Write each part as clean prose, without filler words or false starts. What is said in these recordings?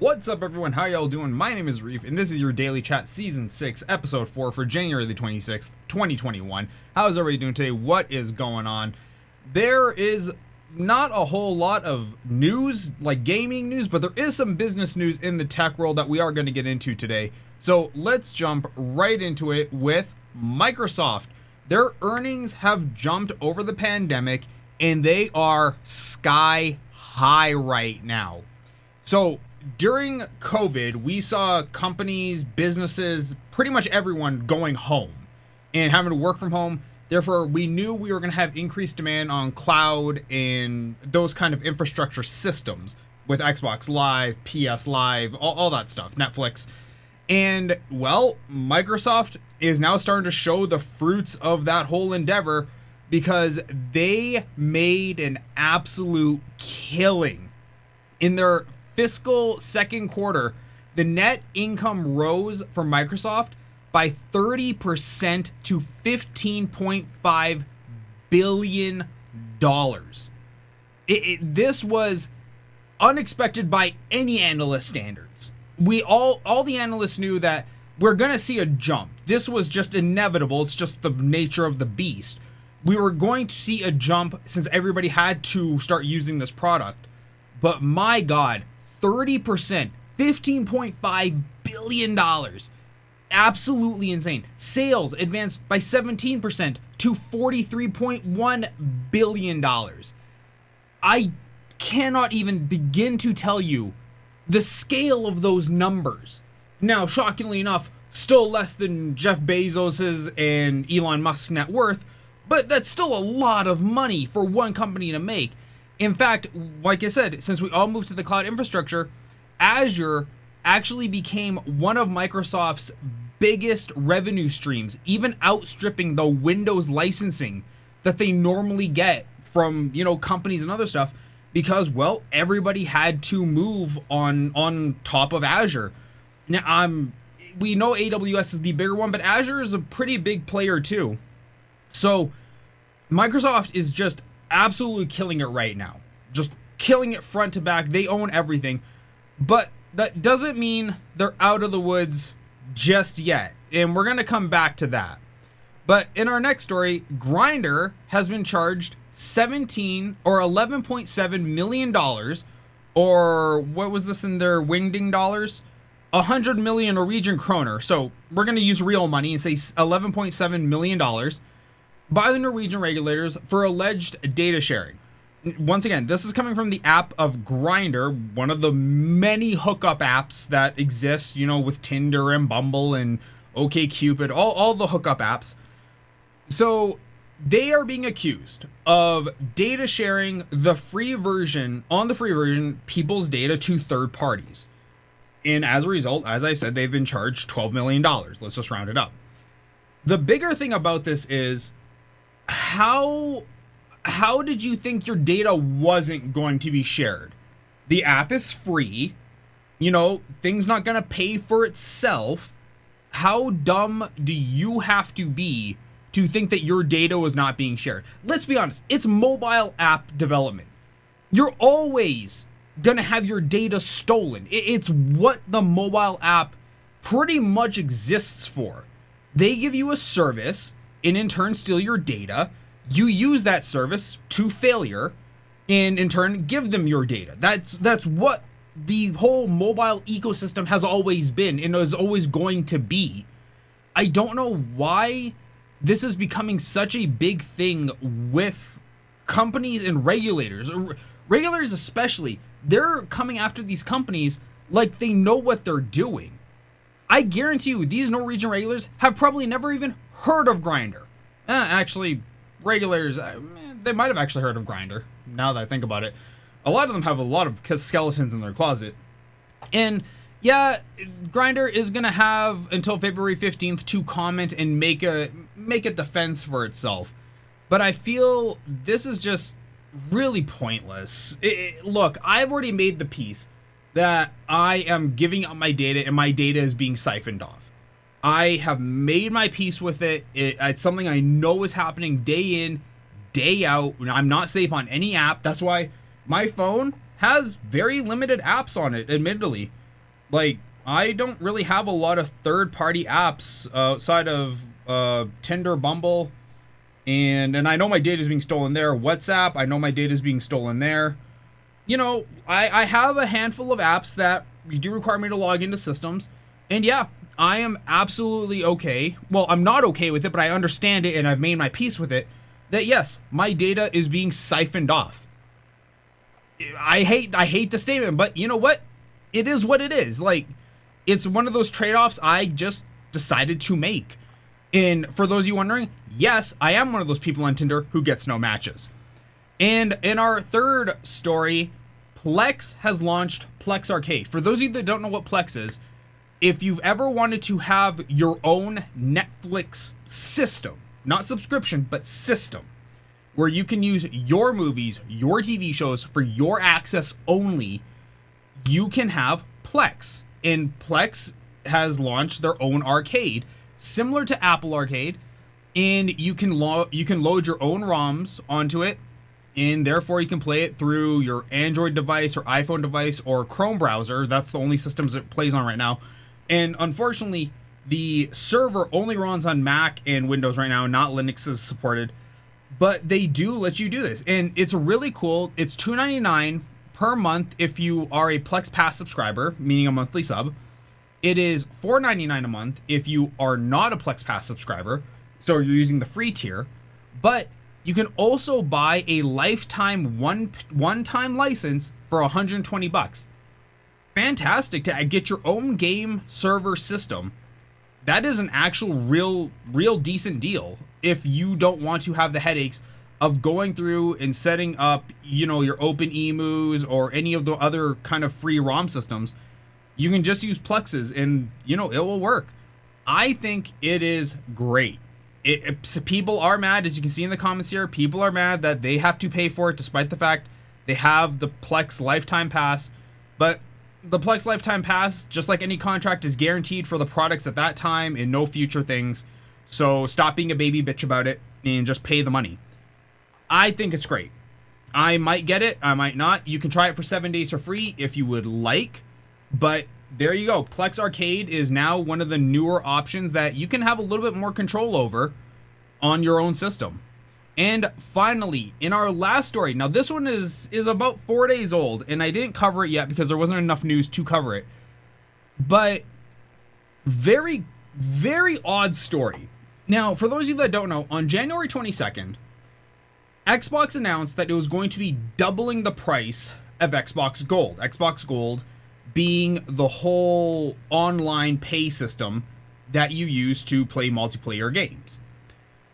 What's up, everyone? How y'all doing? My name is Reef, and this is your Daily Chat Season 6, Episode 4 for January the 26th, 2021. How's everybody doing today? What is going on? There is not a whole lot of news, like gaming news, but there is some business news in the tech world that we are going to get into today. So let's jump right into it with Microsoft. Their earnings have jumped over the pandemic, and they are sky high right now. So during COVID, we saw companies, businesses, pretty much everyone going home and having to work from home. Therefore, we knew we were going to have increased demand on cloud and those kind of infrastructure systems with Xbox Live, PS Live, all that stuff, Netflix. And, well, Microsoft is now starting to show the fruits of that whole endeavor because they made an absolute killing in their fiscal second quarter. The net income rose for Microsoft by 30% to $15.5 billion. This was unexpected by any analyst standards. All the analysts knew that we're going to see a jump. This was just inevitable. It's just the nature of the beast. We were going to see a jump since everybody had to start using this product. But my God, 30%, $15.5 billion. Absolutely insane. Sales advanced by 17% to $43.1 billion. I cannot even begin to tell you the scale of those numbers. Now, shockingly enough, still less than Jeff Bezos's and Elon Musk's net worth, but that's still a lot of money for one company to make. In fact, like I said, since we all moved to the cloud infrastructure, Azure actually became one of Microsoft's biggest revenue streams, even outstripping the Windows licensing that they normally get from, companies and other stuff, because, well, everybody had to move on top of Azure. Now, we know AWS is the bigger one, but Azure is a pretty big player too. So Microsoft is just absolutely killing it right now. Just killing it front to back. They own everything. But that doesn't mean they're out of the woods just yet. And we're going to come back to that. But in our next story, Grindr has been charged $11.7 million, or what was this in their wingding dollars? 100 million Norwegian kroner. So we're going to use real money and say $11.7 million by the Norwegian regulators for alleged data sharing. Once again, this is coming from the app of Grindr, one of the many hookup apps that exist, with Tinder and Bumble and OkCupid, all the hookup apps. So they are being accused of data sharing on the free version, people's data to third parties. And as a result, as I said, they've been charged $12 million. Let's just round it up. The bigger thing about this is, how did you think your data wasn't going to be shared? The app is free. Things not going to pay for itself. How dumb do you have to be to think that your data was not being shared? Let's be honest. It's mobile app development. You're always going to have your data stolen. It's what the mobile app pretty much exists for. They give you a service and in turn steal your data. You use that service to failure and in turn give them your data. That's what the whole mobile ecosystem has always been and is always going to be. I don't know why this is becoming such a big thing with companies and regulators. Regulators especially, they're coming after these companies like they know what they're doing. I guarantee you these Norwegian regulators have probably never even heard of Grindr. Actually, regulators, they might have actually heard of Grindr, now that I think about it. A lot of them have a lot of skeletons in their closet. And yeah, Grindr is going to have until February 15th to comment and make a defense for itself. But I feel this is just really pointless. Look, I've already made the peace that I am giving up my data and my data is being siphoned off. I have made my peace with it. It's something I know is happening day in, day out. I'm not safe on any app. That's why my phone has very limited apps on it, admittedly. Like, I don't really have a lot of third-party apps outside of Tinder, Bumble, and I know my data is being stolen there. WhatsApp, I know my data is being stolen there. You know, I have a handful of apps that do require me to log into systems, and yeah, I am absolutely okay. Well, I'm not okay with it, but I understand it, and I've made my peace with it. That yes, my data is being siphoned off. I hate the statement, but you know what? It is what it is. Like, it's one of those trade-offs I just decided to make. And for those of you wondering, yes, I am one of those people on Tinder who gets no matches. And in our third story, Plex has launched Plex Arcade. For those of you that don't know what Plex is, if you've ever wanted to have your own Netflix system, not subscription, but system, where you can use your movies, your TV shows for your access only, you can have Plex. And Plex has launched their own arcade, similar to Apple Arcade, and you can load your own ROMs onto it, and therefore you can play it through your Android device or iPhone device or Chrome browser. That's the only systems it plays on right now. And unfortunately, the server only runs on Mac and Windows right now, not Linux is supported. But they do let you do this, and it's really cool. It's $2.99 per month if you are a Plex Pass subscriber, meaning a monthly sub. It is $4.99 a month if you are not a Plex Pass subscriber, so you're using the free tier. But you can also buy a lifetime one-time license for $120. Fantastic to get your own game server system. That is an actual real decent deal if you don't want to have the headaches of going through and setting up, you know, your open emus or any of the other kind of free ROM systems. You can just use Plexes and, you know, it will work. I think it is great. People are mad, as you can see in the comments here. People are mad that they have to pay for it despite the fact they have the Plex Lifetime Pass. But the Plex Lifetime Pass, just like any contract, is guaranteed for the products at that time and no future things. So stop being a baby bitch about it and just pay the money. I think it's great. I might get it, I might not. You can try it for 7 days for free if you would like. But there you go. Plex Arcade is now one of the newer options that you can have a little bit more control over on your own system. And finally, in our last story, now this one is about 4 days old, and I didn't cover it yet because there wasn't enough news to cover it. But very, very odd story. Now, for those of you that don't know, on January 22nd, Xbox announced that it was going to be doubling the price of Xbox Gold. Xbox Gold being the whole online pay system that you use to play multiplayer games.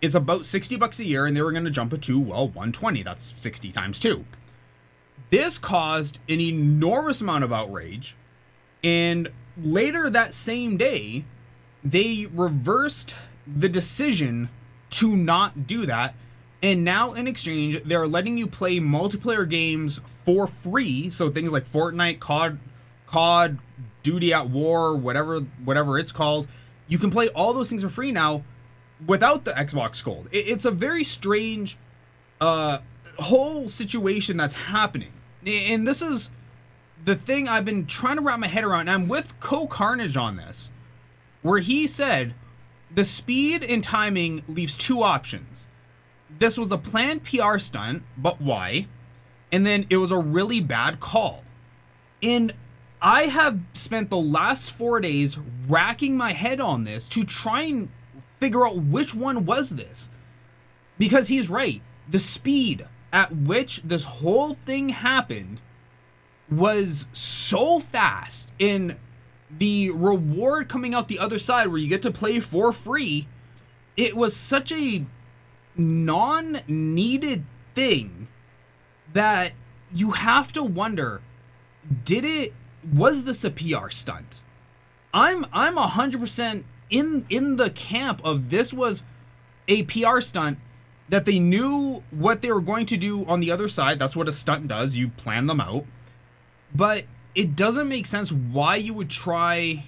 It's about $60 a year, and they were going to jump it to, well, $120. That's 60 times 2. This caused an enormous amount of outrage, and later that same day, they reversed the decision to not do that, and now in exchange, they're letting you play multiplayer games for free, so things like Fortnite, COD, Duty at War, whatever it's called. You can play all those things for free now without the Xbox Gold. It's a very strange whole situation that's happening. And this is the thing I've been trying to wrap my head around. And I'm with Carnage on this, where he said the speed and timing leaves two options. This was a planned PR stunt, but why? And then it was a really bad call. And I have spent the last 4 days racking my head on this to try and figure out which one was this. Because he's right. The speed at which this whole thing happened was so fast, and the reward coming out the other side where you get to play for free, it was such a non-needed thing that you have to wonder, was this a PR stunt? I'm 100% in the camp of this was a PR stunt, that they knew what they were going to do on the other side. That's what a stunt does. You plan them out. But it doesn't make sense why you would try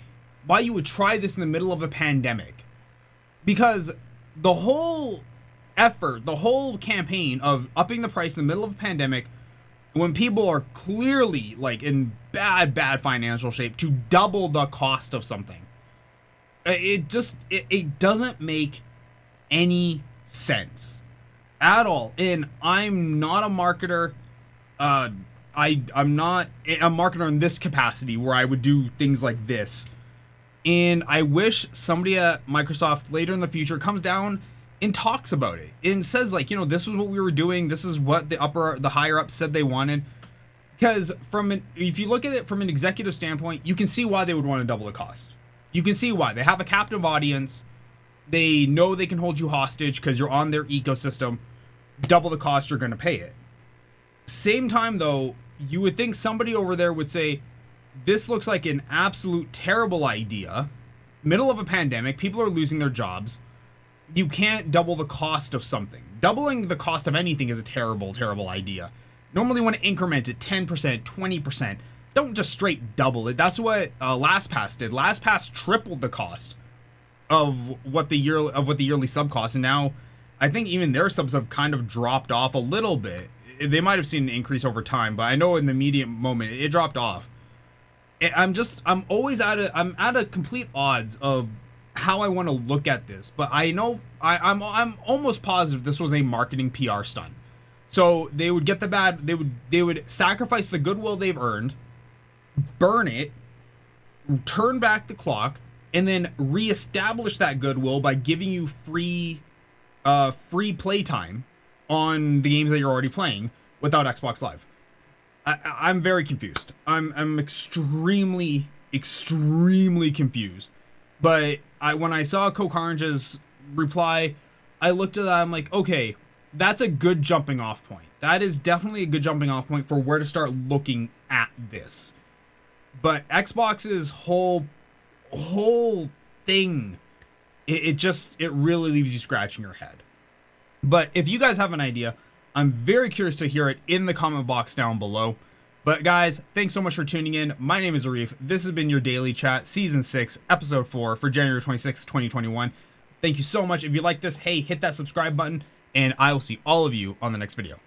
this in the middle of a pandemic. Because the whole effort, the whole campaign of upping the price in the middle of a pandemic when people are clearly like in bad financial shape, to double the cost of something. It doesn't make any sense at all. And I'm not a marketer. I'm not a marketer in this capacity where I would do things like this. And I wish somebody at Microsoft later in the future comes down and talks about it and says, like, this is what we were doing. This is what the higher ups said they wanted. Because if you look at it from an executive standpoint, you can see why they would want to double the cost. You can see why. They have a captive audience. They know they can hold you hostage because you're on their ecosystem. Double the cost, you're going to pay it. Same time, though, you would think somebody over there would say, this looks like an absolute terrible idea. Middle of a pandemic, people are losing their jobs. You can't double the cost of something. Doubling the cost of anything is a terrible idea. Normally you want to increment it 10%, 20%. Don't just straight double it. That's what LastPass did. LastPass tripled the cost of what the yearly sub costs, and now I think even their subs have kind of dropped off a little bit. They might have seen an increase over time, but I know in the immediate moment it dropped off. I'm at a complete odds of how I want to look at this, but I know I'm almost positive this was a marketing PR stunt. So they would get they would sacrifice the goodwill they've earned, burn it, turn back the clock, and then reestablish that goodwill by giving you free playtime on the games that you're already playing without Xbox Live. I'm very confused. I'm extremely confused. But when I saw Coke Orange's reply, I looked at that. I'm like, okay, that's a good jumping off point. That is definitely a good jumping off point for where to start looking at this. But Xbox's whole thing, it really leaves you scratching your head. But if you guys have an idea, I'm very curious to hear it in the comment box down below. But guys, thanks so much for tuning in. My name is Arif. This has been your Daily Chat, Season 6, Episode 4 for January 26th, 2021. Thank you so much. If you like this, hey, hit that subscribe button, and I will see all of you on the next video.